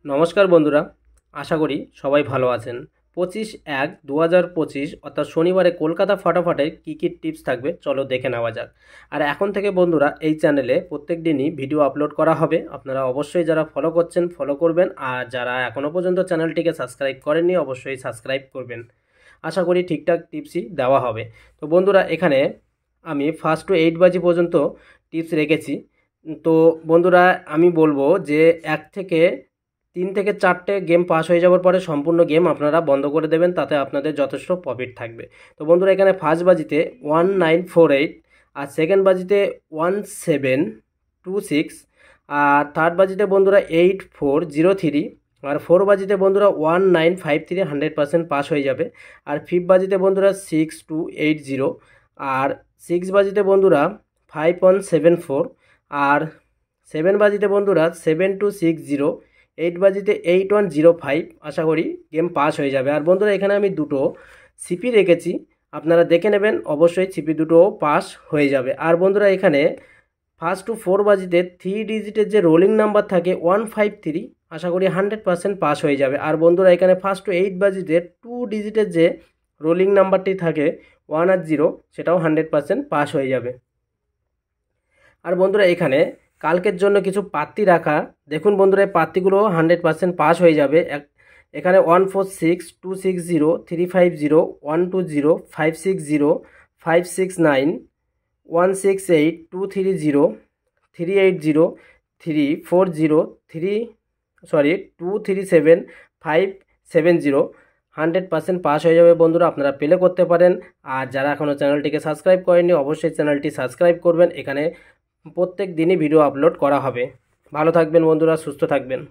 নমস্কার বন্ধুরা, আশা করি সবাই ভালো আছেন। 25/1/2025 অর্থাৎ শনিবারে কলকাতা ফাটাফাটে কী কী টিপস থাকবে চলো দেখে নেওয়া যাক। আর এখন থেকে বন্ধুরা এই চ্যানেলে প্রত্যেক দিনই ভিডিও আপলোড করা হবে। আপনারা অবশ্যই যারা ফলো করছেন ফলো করবেন, আর যারা এখনও পর্যন্ত চ্যানেলটিকে সাবস্ক্রাইব করেননি অবশ্যই সাবস্ক্রাইব করবেন। আশা করি ঠিকঠাক টিপসই দেওয়া হবে। তো বন্ধুরা এখানে আমি 1 to 8 বাজি পর্যন্ত টিপস রেখেছি। তো বন্ধুরা আমি বলবো যে 3 থেকে 4টে গেম পাস হয়ে যাওয়ার পরে সম্পূর্ণ গেম আপনারা বন্ধ করে দেবেন, তাতে আপনাদের যথেষ্ট প্রফিট থাকবে। তো বন্ধুরা এখানে ফার্স্ট বাজিতে 1948, আর সেকেন্ড বাজিতে 1726, আর থার্ড বাজিতে বন্ধুরা 8403, আর ফোর বাজিতে বন্ধুরা 1953 100% পাস হয়ে যাবে। আর ফিফথ বাজিতে বন্ধুরা 6280, আর সিক্স বাজিতে বন্ধুরা 5174, আর সেভেন বাজিতে বন্ধুরা 7260, এইট বাজিতে 8105। আশা করি গেম পাস হয়ে যাবে। আর বন্ধুরা এখানে আমি দুটো সিপি রেখেছি, আপনারা দেখে নেবেন, অবশ্যই সিপি দুটো পাস হয়ে যাবে। আর বন্ধুরা এখানে ফার্স্ট টু ফোর বাজিতে 3 ডিজিটের যে রোলিং নাম্বার থাকে 153, আশা করি 100% পাস হয়ে যাবে। আর বন্ধুরা এখানে ফার্স্ট টু এইট বাজিতে 2 ডিজিটের যে রোলিং নাম্বারটি থাকে 1 আর 0, সেটাও 100% পাস হয়ে যাবে। আর বন্ধুরা এখানে কালকের জন্য কিছু পাত্তি রাখা, দেখুন বন্ধুরা এই পাত্তিগুলো 100% পাস হয়ে যাবে। এখানে 146260, 350, 120, 560, 569, 168, 230, 380, 340, 237, 570, 100% পাস হয়ে যাবে বন্ধুরা, আপনারা প্লে করতে পারেন। আর যারা এখনও চ্যানেলটিকে সাবস্ক্রাইব করেননি অবশ্যই চ্যানেলটি সাবস্ক্রাইব করবেন। এখানে প্রত্যেক দিনই ভিডিও আপলোড করা হবে। ভালো থাকবেন বন্ধুরা, সুস্থ থাকবেন।